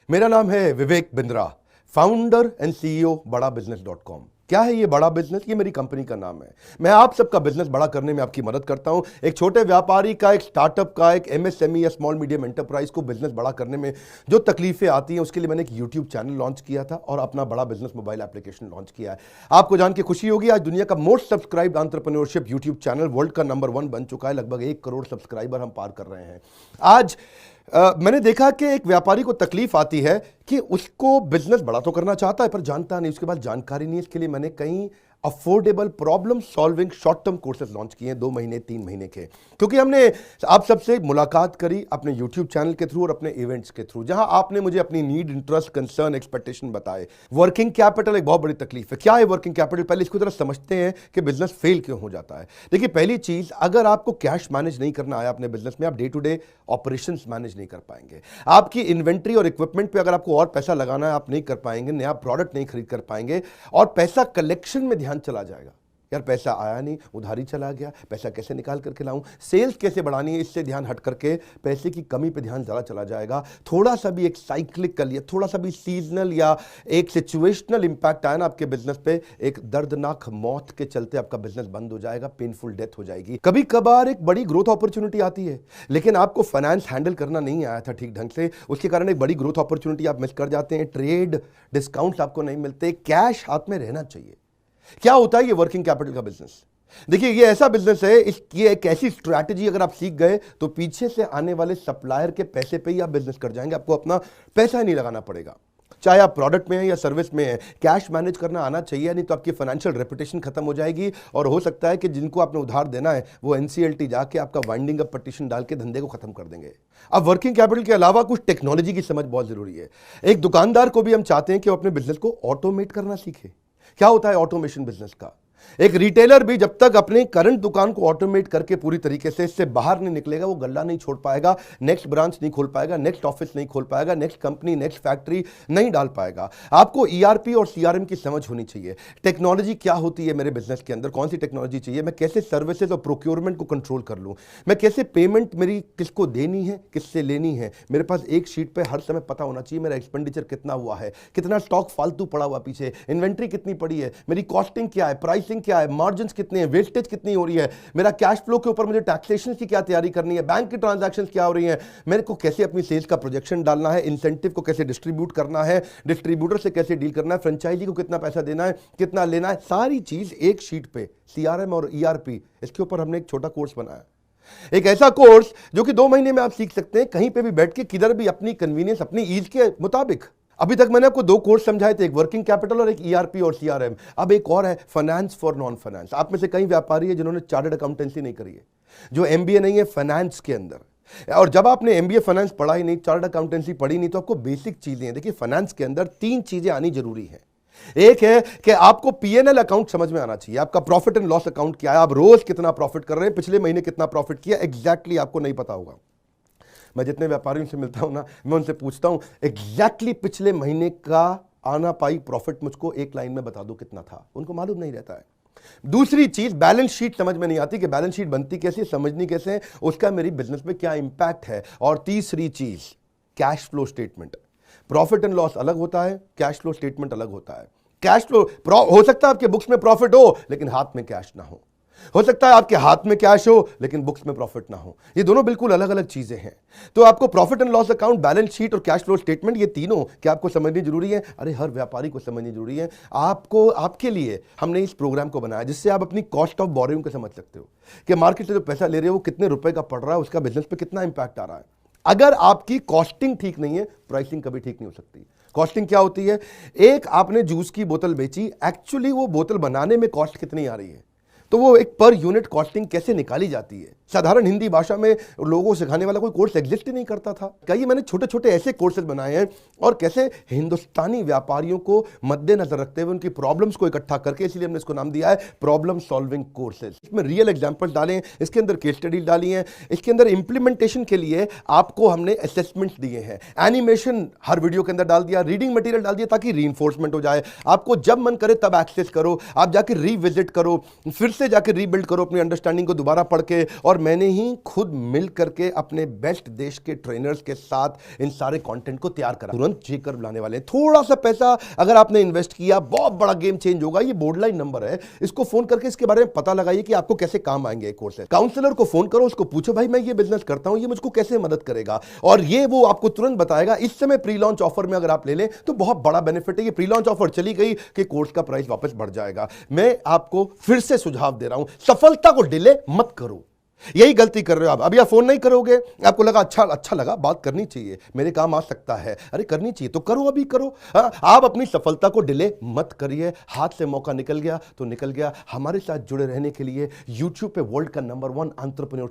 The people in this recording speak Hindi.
मेरा नाम है Vivek Bindra, founder and CEO बड़ा बिजनेस .com। क्या है ये बड़ा बिजनेस? ये मेरी कंपनी का नाम है। मैं आप सबका बिजनेस बड़ा करने में आपकी मदद करता हूं। एक छोटे व्यापारी का, एक स्टार्टअप का, एक एमएसएमई या स्मॉल मीडियम एंटरप्राइज को बिजनेस बड़ा करने में जो तकलीफें आती हैं, उसके लिए मैंने एक यूट्यूब चैनल लॉन्च किया था और अपना बड़ा बिजनेस मोबाइल एप्लीकेशन लॉन्च किया है। आपको जान के खुशी होगी, आज दुनिया का most subscribed entrepreneurship YouTube channel world का नंबर 1 बन चुका है। लगभग 1 करोड़ सब्सक्राइबर हम पार कर रहे हैं आज। मैंने देखा कि एक व्यापारी को तकलीफ आती है कि उसको बिजनेस बड़ा तो करना चाहता है पर जानता नहीं, उसके बाद जानकारी नहीं है। इसके लिए मैंने कई affordable problem solving short term courses launch किए हैं 2 महीने 3 महीने के, क्योंकि हमने आप सबसे मुलाकात करी अपने यूट्यूब चैनल के थ्रू और अपने इवेंट्स के थ्रू, जहां आपने मुझे अपनी नीड, इंटरेस्ट, कंसर्न, एक्सपेक्टेशन बताए। वर्किंग कैपिटल एक बहुत बड़ी तकलीफ है। क्या है वर्किंग कैपिटल? पहले इसको जरा समझते हैं कि बिजनेस फेल क्यों हो जाता है। देखिए, पहली चीज, अगर आपको कैश मैनेज नहीं करना आया अपने बिजनेस में, आप day to day operations manage नहीं कर पाएंगे। आपकी इन्वेंट्री और इक्विपमेंट पे अगर आपको और पैसा लगाना है, आप नहीं कर पाएंगे। नया प्रोडक्ट नहीं खरीद कर पाएंगे और पैसा कलेक्शन में ध्यान चला जाएगा। यार पैसा आया नहीं, उधारी चला गया, पैसा कैसे निकाल करके लाऊं, सेल्स कैसे बढ़ानी है, इससे ध्यान हट करके पैसे की कमी पे ध्यान ज़्यादा चला जाएगा। थोड़ा सा भी एक साइक्लिकल या थोड़ा सा भी सीजनल या एक सिचुएशनल इंपैक्ट आया ना आपके बिजनेस पे, एक दर्दनाक मौत के चलते आपका बिजनेस बंद हो जाएगा, पेनफुल डेथ हो जाएगी। कभी कभार एक बड़ी ग्रोथ अपॉर्चुनिटी आती है, लेकिन आपको फाइनेंस हैंडल करना नहीं आया था ठीक ढंग से, उसके कारण एक बड़ी ग्रोथ अपॉर्चुनिटी आप मिस कर जाते हैं। ट्रेड डिस्काउंट्स आपको नहीं मिलते, कैश हाथ में रहना चाहिए। क्या होता है ये वर्किंग कैपिटल का बिजनेस? देखिए, ये ऐसा बिजनेस है, ये एक ऐसी स्ट्रैटेजी अगर आप सीख गए तो पीछे से आने वाले सप्लायर के पैसे पे ही आप बिजनेस कर जाएंगे। आपको अपना पैसा ही नहीं लगाना पड़ेगा, चाहे आप प्रोडक्ट में हैं या सर्विस में हैं। कैश मैनेज करना आना चाहिए, नहीं तो आपकी फाइनेंशियल रेपुटेशन खत्म हो जाएगी और हो सकता है कि जिनको आपने उधार देना है वो एनसीएलटी जाके आपका वाइंडिंग अप पटिशन डाल के धंधे को खत्म कर देंगे। अब वर्किंग कैपिटल के अलावा कुछ टेक्नोलॉजी की समझ बहुत जरूरी है। एक दुकानदार को भी हम चाहते हैं कि वो अपने बिजनेस को ऑटोमेट करना सीखे। क्या होता है ऑटोमेशन बिजनेस का? एक रिटेलर भी जब तक अपने करंट दुकान को ऑटोमेट करके पूरी तरीके से इससे बाहर नहीं निकलेगा, वो गल्ला नहीं छोड़ पाएगा, नेक्स्ट ब्रांच नहीं खोल पाएगा, नेक्स्ट ऑफिस नहीं खोल पाएगा, नेक्स्ट कंपनी, नेक्स्ट फैक्ट्री नहीं डाल पाएगा। आपको ईआरपी और सीआरएम की समझ होनी चाहिए। टेक्नोलॉजी क्या होती है मेरे बिजनेस के अंदर, कौन सी टेक्नोलॉजी चाहिए, मैं कैसे सर्विसेज और प्रोक्योरमेंट को कंट्रोल कर लूं, मैं कैसे पेमेंट मेरी किसको देनी है, किससे लेनी है। मेरे पास एक शीट पे हर समय पता होना चाहिए मेरा एक्सपेंडिचर कितना हुआ है, कितना स्टॉक फालतू पड़ा हुआ पीछे, इन्वेंट्री कितनी पड़ी है, मेरी कॉस्टिंग क्या है, प्राइसिंग क्या है, मार्जिन कितने हैं, वेस्टेज कितनी हो रही है, मेरा कैश फ्लो के ऊपर मुझे टैक्सेशन की क्या तैयारी करनी है, बैंक की ट्रांजैक्शंस क्या हो रही हैं, मेरे को कैसे अपनी सेल्स का प्रोजेक्शन डालना है, इंसेंटिव को कैसे डिस्ट्रीब्यूट करना है, डिस्ट्रीब्यूटर से कैसे डील करना है, फ्रेंचाइजी को कितना पैसा देना है, कितना लेना है, सारी चीज एक शीट पे, सीआरएम और ईआरपी। इसके ऊपर हमने एक छोटा कोर्स बनाया, एक ऐसा कोर्स जो कि 2 महीने में आप सीख सकते हैं, कहीं पे भी बैठ के, किधर भी, अपनी कन्वीनियंस, अपनी ईज के मुताबिक। अभी तक मैंने आपको 2 कोर्स समझाए थे, एक वर्किंग कैपिटल और एक ईआरपी और सीआरएम। अब एक और है, फाइनेंस फॉर नॉन फाइनेंस। आप में से कई व्यापारी है जिन्होंने चार्टर्ड अकाउंटेंसी नहीं करी है, जो एमबीए नहीं है फाइनेंस के अंदर। और जब आपने एमबीए फाइनेंस पढ़ा ही नहीं, चार्टर्ड अकाउंटेंसी पढ़ी नहीं, तो आपको बेसिक चीजें हैं। देखिए, फाइनेंस के अंदर 3 चीजें आनी जरूरी है। एक है कि आपको पीएनएल अकाउंट समझ में आना चाहिए, आपका प्रॉफिट एंड लॉस अकाउंट क्या है, आप रोज कितना प्रॉफिट कर रहे हैं, पिछले महीने कितना प्रॉफिट किया, एग्जैक्टली आपको नहीं पता होगा। मैं जितने व्यापारियों से मिलता हूं ना, मैं उनसे पूछता हूं एग्जैक्टली पिछले महीने का आना पाई प्रॉफिट मुझको एक लाइन में बता दो कितना था, उनको मालूम नहीं रहता है। दूसरी चीज, बैलेंस शीट समझ में नहीं आती कि बैलेंस शीट बनती कैसे, समझनी कैसे है, उसका मेरी बिजनेस में क्या इंपैक्ट है। और तीसरी चीज, cash flow statement. Profit and loss अलग होता है, कैश फ्लो स्टेटमेंट अलग होता है। कैश फ्लो हो सकता है आपके बुक्स में प्रॉफिट हो लेकिन हाथ में कैश ना हो सकता है आपके हाथ में कैश हो लेकिन बुक्स में प्रॉफिट ना हो। ये दोनों बिल्कुल अलग अलग चीजें हैं। तो आपको profit and loss account, balance sheet और कैश फ्लो स्टेटमेंट, ये तीनों क्या आपको समझनी जरूरी है? अरे हर व्यापारी को समझनी जरूरी है। आपको, आपके लिए हमने इस प्रोग्राम को बनाया जिससे आप अपनी कॉस्ट ऑफ बोरोइंग को समझ सकते हो कि मार्केट से जो पैसा ले रहे हो वो कितने रुपए का पड़ रहा है, उसका बिजनेस पे कितना इंपैक्ट आ रहा है। अगर आपकी कॉस्टिंग ठीक नहीं है, प्राइसिंग कभी ठीक नहीं हो सकती। कॉस्टिंग क्या होती है? एक आपने जूस की बोतल बेची, एक्चुअली वो बोतल बनाने में कॉस्ट कितनी आ रही है, तो वो एक पर यूनिट कॉस्टिंग कैसे निकाली जाती है। साधारण हिंदी भाषा में लोगों को सिखाने वाला कोई कोर्स एग्जिस्ट ही नहीं करता था। कई मैंने छोटे छोटे ऐसे कोर्सेज बनाए हैं और कैसे हिंदुस्तानी व्यापारियों को मद्देनजर रखते हुए उनकी प्रॉब्लम्स को इकट्ठा करके, इसलिए हमने इसको नाम दिया है प्रॉब्लम सॉल्विंग कोर्सेज। इसमें रियल एग्जांपल्स डाले हैं, इसके अंदर केस स्टडीज डाली हैं, इसके अंदर इंप्लीमेंटेशन के लिए आपको हमने असेसमेंट्स दिए हैं, एनिमेशन हर वीडियो के अंदर डाल दिया, रीडिंग मटेरियल डाल दिया ताकि रीइंफोर्समेंट हो जाए। आपको जब मन करे तब एक्सेस करो, आप जाके रीविजिट करो, फिर से जाके रीबिल्ड करो अपनी अंडरस्टैंडिंग को दोबारा पढ़ के, और मैंने ही खुद मिल करके अपने बेस्ट देश के ट्रेनर्स के साथ इन सारे कंटेंट को तैयार करा। तुरंत जेकर बुलाने वाले हैं। थोड़ा सा पैसा अगर आपने इन्वेस्ट किया, बहुत बड़ा गेम चेंज होगा। ये बोर्डलाइन नंबर है, इसको फोन करके इसके बारे में पता लगाइए कि आपको कैसे काम आएंगे कोर्स है। काउंसलर को फोन करो, उसको पूछो भाई मैं ये बिजनेस करता हूं, ये मुझको कैसे मदद करेगा, और ये वो आपको तुरंत बताएगा। इस समय प्री लॉन्च ऑफर में अगर आप ले लें तो बहुत बड़ा बेनिफिट है। ये प्री लॉन्च ऑफर चली गई कि कोर्स का प्राइस वापस बढ़ जाएगा। मैं आपको फिर से सुझाव दे रहा हूं, सफलता को डिले मत करो। यही गलती कर रहे हो आप। अभी आप फोन नहीं करोगे, आपको लगा अच्छा लगा, बात करनी चाहिए, मेरे काम आ सकता है, अरे करनी चाहिए तो करो, अभी करो। आप अपनी सफलता को डिले मत करिए। हाथ से मौका निकल गया तो निकल गया। हमारे साथ जुड़े रहने के लिए YouTube पे वर्ल्ड का नंबर 1 एंटरप्रेन्योर